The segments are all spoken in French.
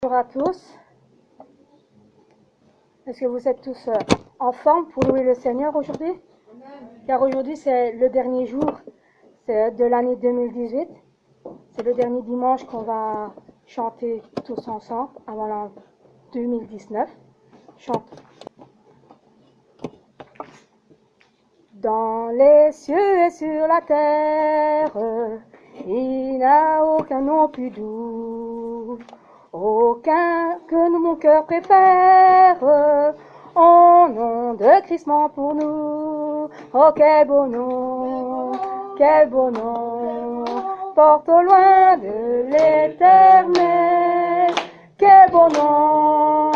Bonjour à tous. Est-ce que vous êtes tous en forme pour louer le Seigneur aujourd'hui? Car aujourd'hui c'est le dernier jour de l'année 2018. C'est le dernier dimanche qu'on va chanter tous ensemble avant l'an 2019. Chante. Dans les cieux et sur la terre, il n'y a aucun nom plus doux, aucun que mon cœur préfère, au nom de Christ mort pour nous. Oh, quel beau nom, porte au loin de l'éternel. Quel beau nom,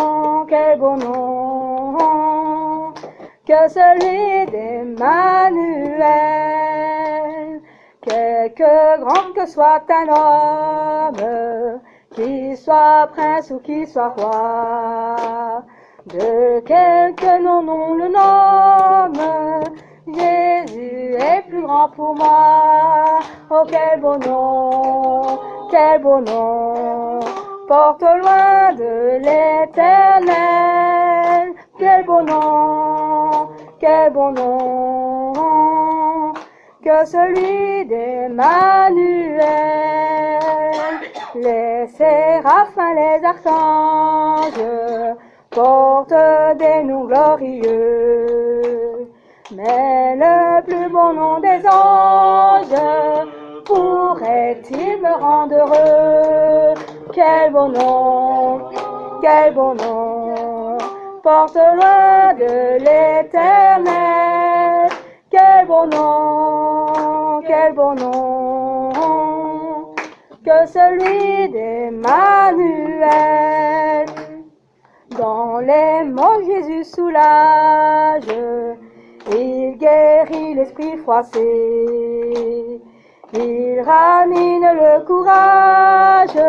que celui d'Emmanuel. Quelque grand que soit un homme, qu'il soit prince ou qu'il soit roi, de quelque nom on le nomme, Jésus est plus grand pour moi. Oh, quel beau nom, porte au loin de l'éternel. Quel beau nom, que celui d'Emmanuel. Les séraphins, les archanges portent des noms glorieux, mais le plus beau nom des anges pourrait-il me rendre heureux? Quel beau nom, porte loin de l'éternel. Quel beau nom, que celui d'Emmanuel. Dans les mots Jésus soulage, il guérit l'esprit froissé, il ranime le courage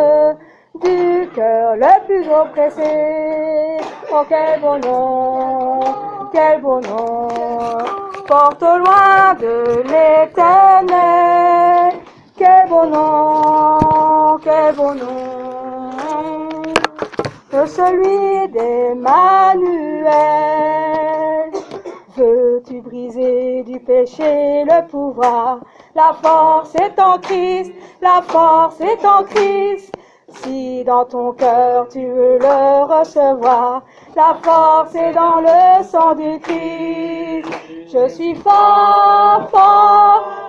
du cœur le plus oppressé. Oh, quel beau nom, porte au loin de l'éternel. Quel beau nom, que celui d'Emmanuel. Veux-tu briser du péché le pouvoir? La force est en Christ, Si dans ton cœur tu veux le recevoir, la force est dans le sang du Christ. Je suis fort,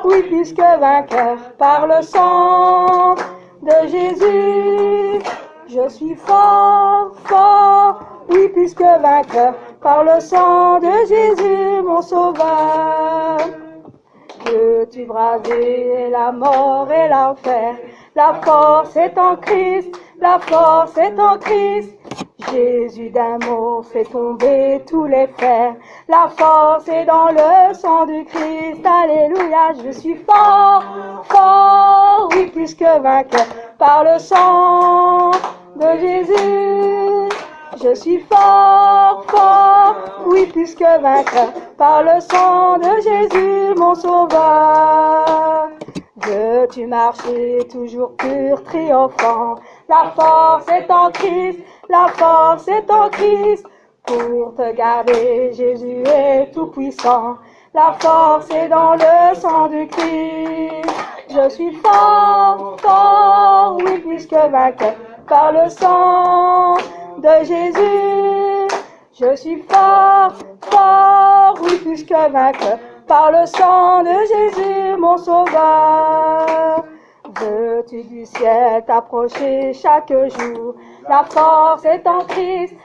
oui, plus que vainqueur par le sang de Jésus. Je suis fort, oui, plus que vainqueur par le sang de Jésus, mon sauveur. Veux-tu braver la mort et l'enfer? La force est en Christ, Jésus d'un mot fait tomber tous les fers. La force est dans le sang du Christ, alléluia. Je suis fort, oui, plus que vainqueur par le sang de Jésus. Je suis fort, oui, plus que vainqueur par le sang de Jésus, mon sauveur. Veux-tu marcher toujours pur, triomphant? La force est en Christ, pour te garder, Jésus est tout puissant. La force est dans le sang du Christ. Je suis fort, oui, plus que vainqueur par le sang de Jésus. Je suis fort, oui, plus que vainqueur par le sang de Jésus, mon sauveur. Veux-tu du ciel t'approcher chaque jour? La force est en Christ,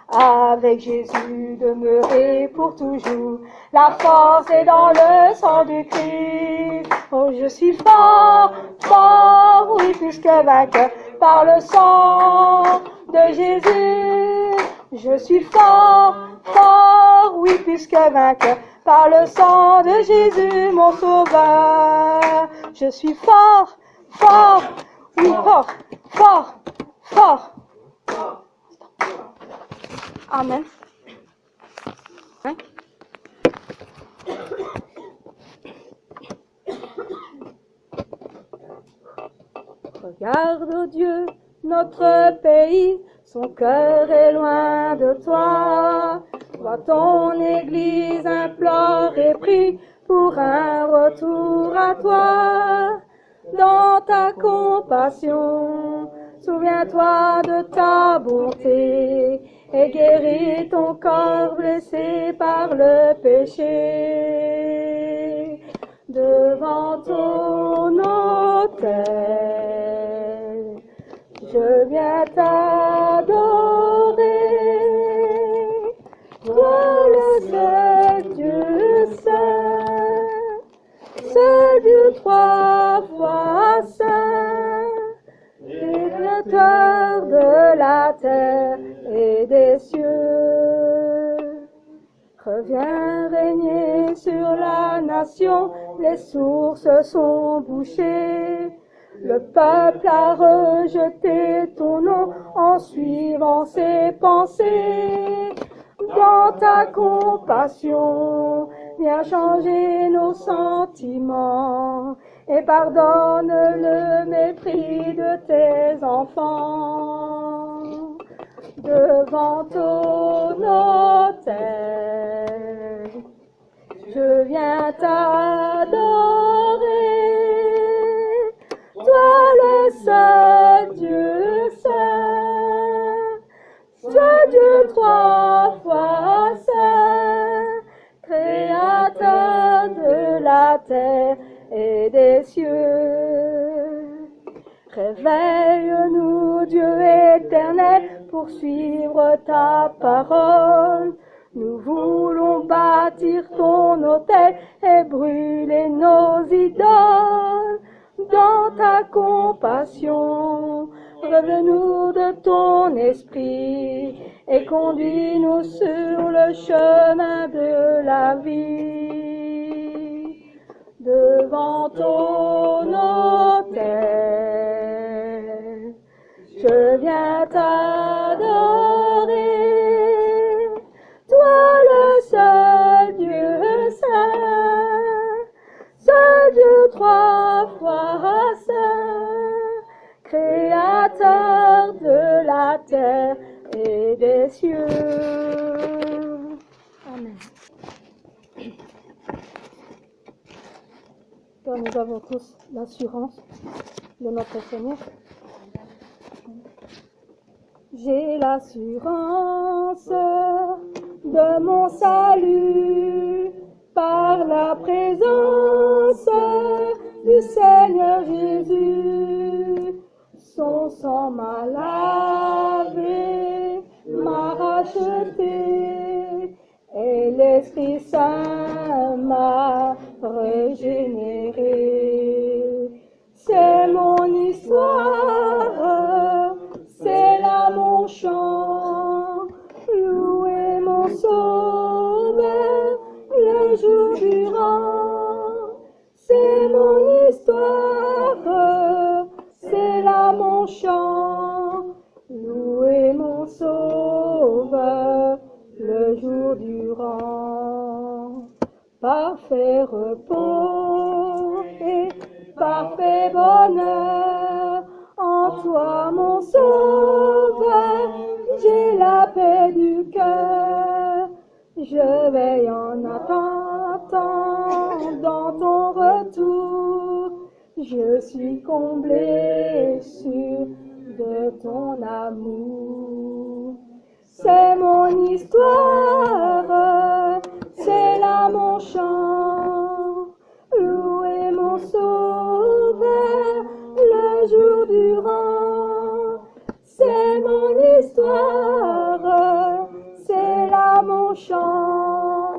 avec Jésus demeurer pour toujours. La force est dans le sang du Christ. Oh, je suis fort, oui, plus que vainqueur par le sang de Jésus. Je suis fort, oui, plus que vainqueur par le sang de Jésus, mon sauveur. Je suis fort, oui, fort. Amen. Regarde, ô Dieu, notre pays, son cœur est loin de toi. Vois ton Église implore et prie pour un retour à toi. Dans ta compassion, souviens-toi de ta bonté et guéris ton corps blessé par le péché. Devant ton autel, je viens t'adorer. Toi le seul Dieu saint, seul Dieu trois fois saint, Créateur de la terre et des cieux. Reviens régner sur la nation, les sources sont bouchées. Le peuple a rejeté ton nom en suivant ses pensées. Dans ta compassion, viens changer nos sentiments et pardonne le mépris de tes enfants. Devant ton autel, je viens t'adorer. Toi le seul Dieu saint, seul Dieu trois fois saint, Créateur de la terre et des cieux. Réveille-nous, Dieu éternel, pour suivre ta parole. Nous voulons bâtir ton autel et brûler nos idoles. Dans ta compassion, revêt-nous de ton esprit et conduis-nous sur le chemin de la vie. Devant ton autel, je viens t'adorer. Toi le seul Dieu saint, seul Dieu trois fois saint, Créateur de la terre et des cieux. Amen. Car nous avons tous l'assurance de notre Seigneur. J'ai l'assurance de mon salut par la présence du Seigneur Jésus. Son sang m'a lavé, m'a racheté, et l'Esprit Saint m'a régénéré. C'est mon histoire, c'est là mon chant, louer mon sauveur le jour durant. C'est mon histoire, c'est là mon chant, louer mon sauveur le jour durant. Parfait repos et parfait bonheur, en toi mon sauveur, j'ai la paix du cœur. Je veille en attendant dans ton retour, je suis comblé sûr de ton amour. C'est mon histoire, c'est là mon chant, louer mon sauveur le jour durant. C'est mon histoire, c'est là mon chant,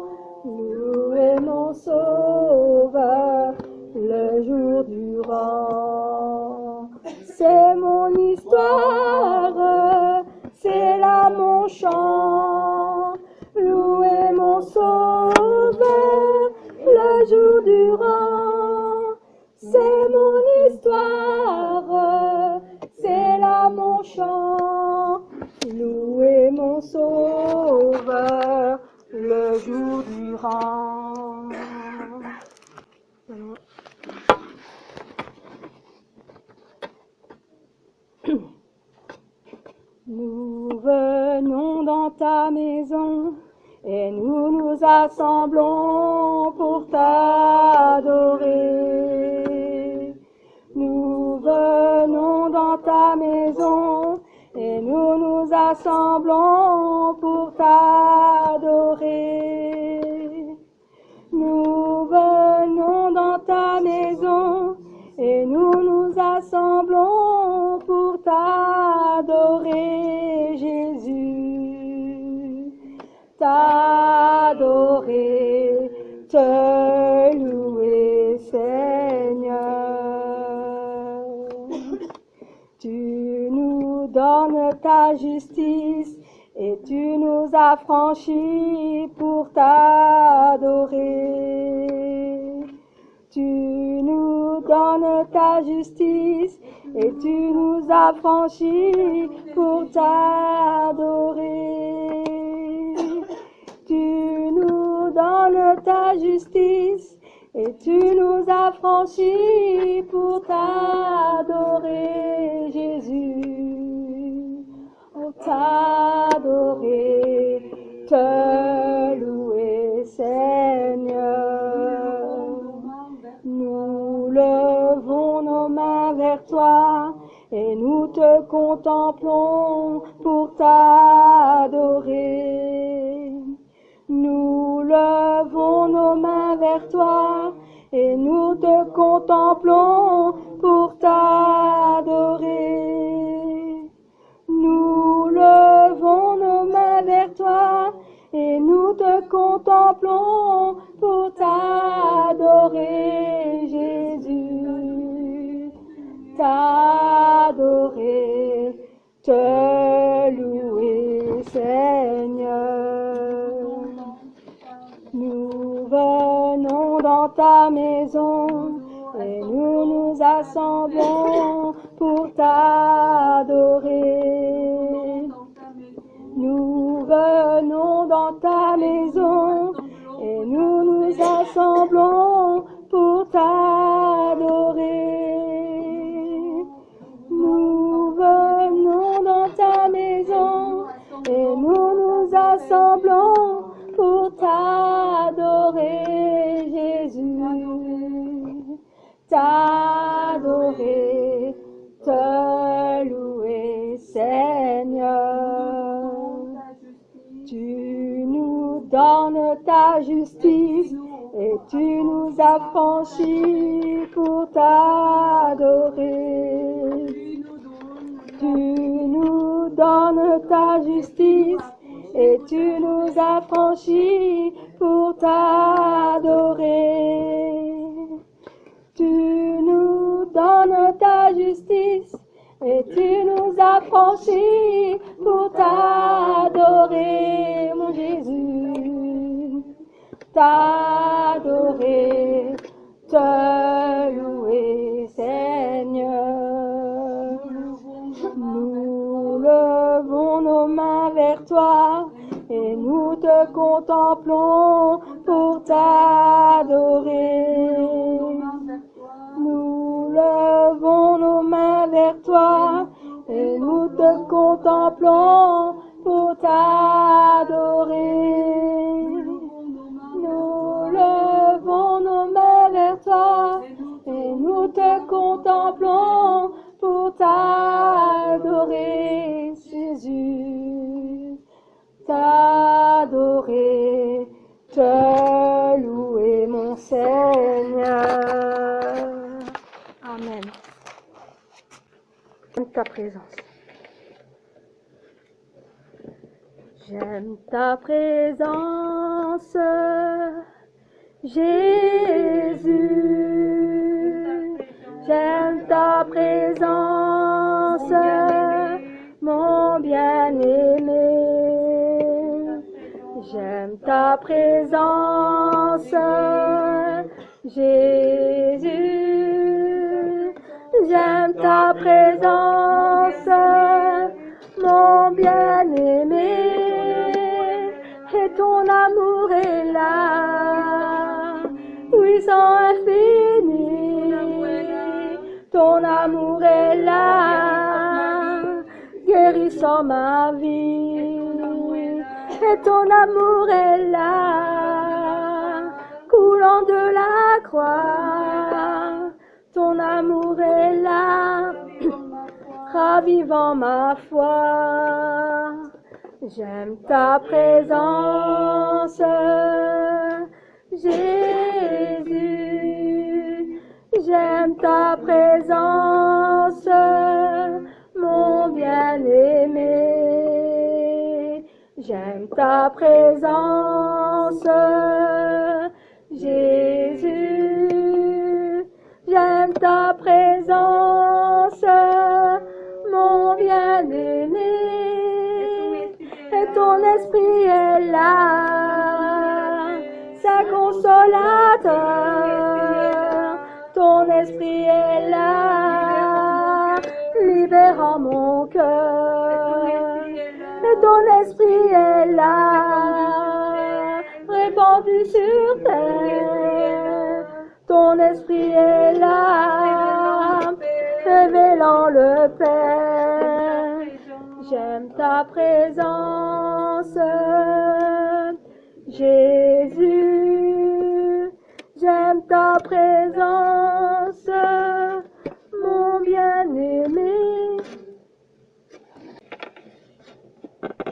louer mon sauveur le jour durant. C'est mon histoire, c'est là mon chant, louer mon sauveur le jour durant. C'est mon histoire, c'est là mon chant, louer mon sauveur le jour durant. Nous venons dans ta maison et nous nous assemblons pour t'adorer. Nous venons dans ta maison et nous nous assemblons pour t'adorer. Nous venons dans ta maison et nous nous assemblons pour t'adorer, Jésus. T'adorer, te louer, Seigneur. Tu nous donnes ta justice et tu nous as franchis pour t'adorer. Tu nous donnes ta justice et tu nous as franchis pour t'adorer. Tu nous donnes ta justice et tu nous as franchis pour t'adorer, Jésus. Oh, t'adorer, te louer, Seigneur. Nous levons nos mains vers toi et nous te contemplons pour t'adorer. Nous levons nos mains vers toi et nous te contemplons pour t'adorer. Nous levons nos mains vers toi et nous te contemplons pour t'adorer, Jésus. T'adorer, te louer, Seigneur. Nous venons dans ta maison et nous nous assemblons pour t'adorer. Nous venons dans ta maison et nous nous assemblons pour t'adorer. Nous venons dans ta maison et nous nous assemblons pour t'adorer, Jésus. T'adorer, te louer, Seigneur. Tu nous donnes ta justice et tu nous as franchis pour t'adorer. Tu nous donnes ta justice et tu nous as franchis pour t'adorer. Tu nous donnes ta justice et tu nous as franchis pour t'adorer, mon Jésus. T'adorer, te louer, Seigneur. Nous levons nos mains vers toi et nous te contemplons pour t'adorer. Nous levons nos mains vers toi et nous te contemplons pour t'adorer. Nous levons nos mains vers toi et nous te contemplons pour t'adorer, Jésus. T'adorer, te louer, mon Seigneur. Amen. J'aime ta présence. J'aime ta présence, Jésus. J'aime ta présence, mon bien-aimé. J'aime ta présence, Jésus. J'aime ta présence, mon bien-aimé. Et ton amour est là, puissant infini. Ton amour est là, guéri nourrissant ma vie. Et ton amour est là, coulant de la croix. Ton amour est là, ravivant ma foi. J'aime ta présence, Jésus. J'aime ta présence, mon bien-aimé. J'aime ta présence, Jésus. J'aime ta présence, mon bien-aimé. Et ton esprit est là, sa consolateur. Ton esprit est là, libérant mon cœur. Et ton esprit est là, répandu sur terre. Ton esprit est là, révélant le Père. J'aime ta présence, Jésus. J'aime ta présence, mon bien-aimé.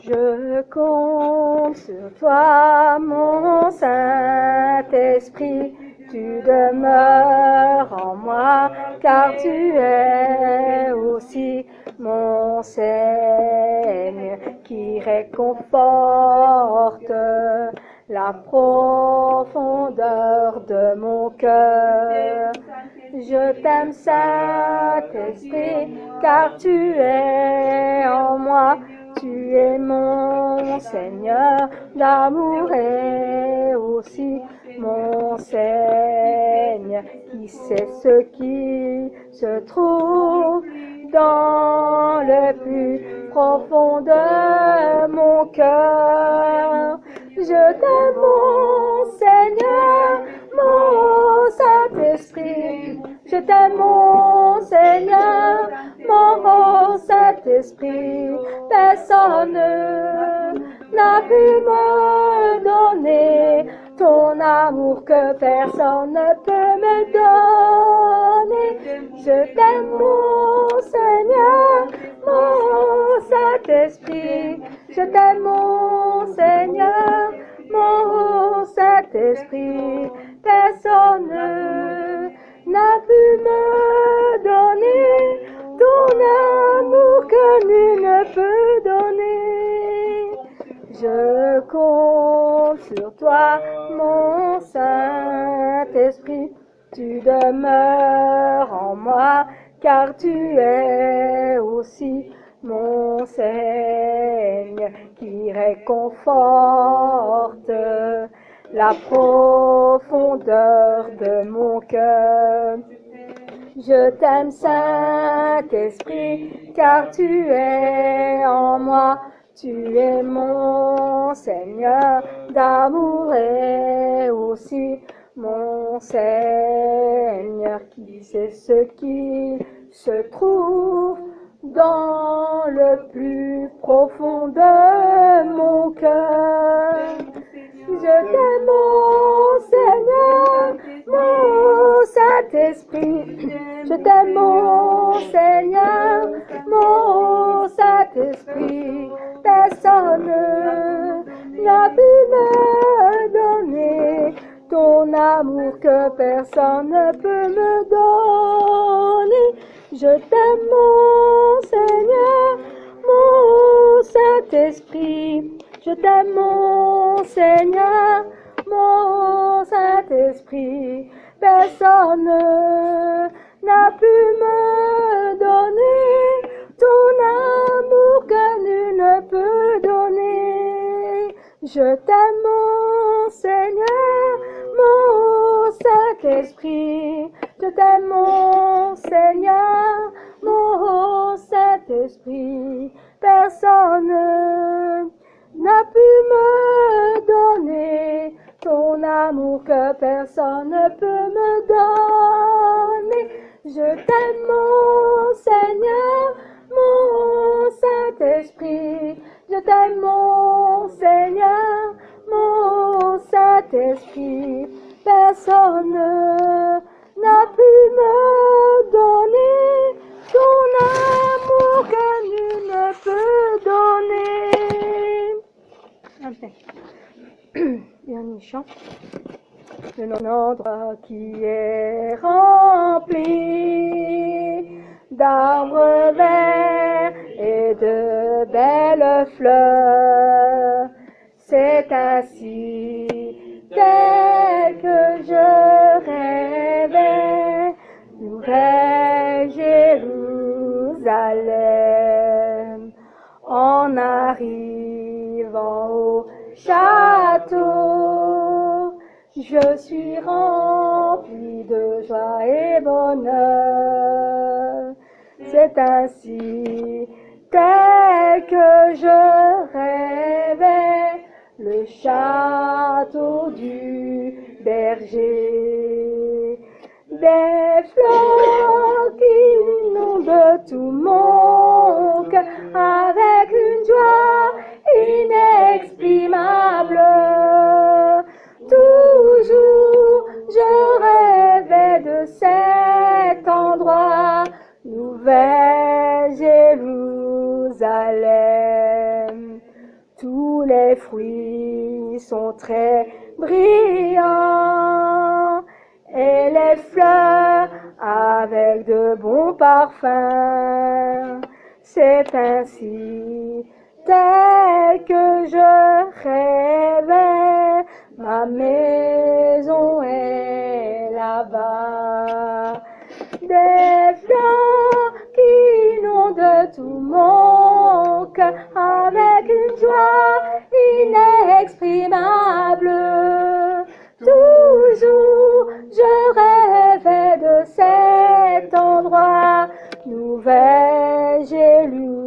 Je compte sur toi, mon Saint-Esprit. Tu demeures en moi, car tu es aussi mon Seigneur qui réconforte la profondeur de mon cœur. Je t'aime, Saint-Esprit, car tu es en moi. Tu es mon Seigneur d'amour et aussi mon Seigneur qui sait ce qui se trouve dans le plus profond de mon cœur. Je t'aime, mon Seigneur, mon Saint-Esprit. Je t'aime, mon Seigneur, mon Saint-Esprit. Personne n'a pu me donner ton amour que personne ne peut me donner. Je t'aime, mon Seigneur, mon Saint-Esprit. Je t'aime, mon Seigneur, mon Saint-Esprit. Personne n'a pu me donner ton amour que nul ne peut donner. Je compte sur toi, mon Saint-Esprit. Tu demeures en moi, car tu es aussi mon Seigneur qui réconforte la profondeur de mon cœur. Je t'aime, Saint-Esprit, car tu es en moi. Tu es mon Seigneur d'amour et aussi mon Seigneur qui sait ce qui se trouve dans le plus profond de mon cœur. Je t'aime, mon Seigneur, mon Saint-Esprit. Je t'aime, mon Seigneur, mon Saint-Esprit. Personne n'a pu me donner ton amour que personne ne peut me donner. Je t'aime, mon Seigneur, mon Saint-Esprit. Je t'aime, mon Seigneur, mon Saint-Esprit. Personne n'a pu me donner ton amour que nul ne peut donner. Je t'aime, mon Seigneur, mon Saint-Esprit. Je t'aime, mon Seigneur, mon Saint-Esprit. Personne n'a pu me donner ton amour que personne ne peut me donner. Je t'aime, mon Seigneur, mon Saint-Esprit. Saint-Esprit. Je t'aime, mon Seigneur, mon Saint-Esprit. Personne n'a pu me donner ton amour que nul ne peut donner. Amen. Dernier chant. De notre endroit qui est rempli d'arbres verts et de belles fleurs. C'est ainsi tel que je rêvais, nouvelle Jérusalem. En arrivant au château, je suis rempli de joie et bonheur. C'est ainsi tel que je rêvais, le château du berger. Des fleurs qui inondent tout mon cœur avec une joie inexprimable. Toujours je rêvais de cet endroit, nouvelle Jérusalem. Tous les fruits sont très brillants et les fleurs avec de bons parfums. C'est ainsi tel que je rêvais, ma maison est là-bas. Des fleurs qui inondent tout mon cœur avec une joie inexprimable. Toujours je rêvais de cet endroit, nouvelle Jérusalem.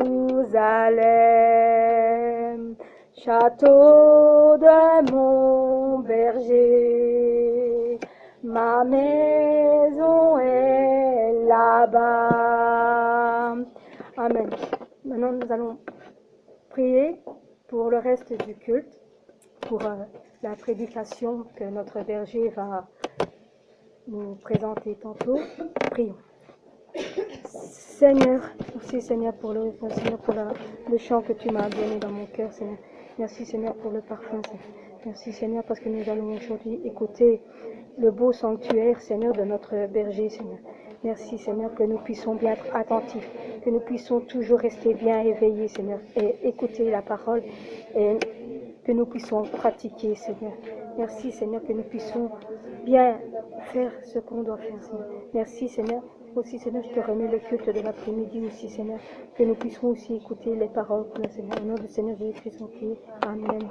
Château de mon berger, ma maison est là-bas. Amen. Maintenant, nous allons prier pour le reste du culte, pour la prédication que notre berger va nous présenter tantôt. Prions. Seigneur, merci Seigneur pour le chant que tu m'as donné dans mon cœur, Seigneur. Merci Seigneur pour le parfum, Seigneur. Merci Seigneur parce que nous allons aujourd'hui écouter le beau sanctuaire, Seigneur, de notre berger, Seigneur. Merci Seigneur que nous puissions bien être attentifs, que nous puissions toujours rester bien éveillés, Seigneur, et écouter la parole et que nous puissions pratiquer, Seigneur. Merci Seigneur que nous puissions bien faire ce qu'on doit faire, Seigneur. Merci Seigneur. Aussi, Seigneur, je te remets le culte de l'après-midi aussi, Seigneur, que nous puissions aussi écouter les paroles, Seigneur. Au nom du Seigneur Jésus-Christ, on prie. Amen.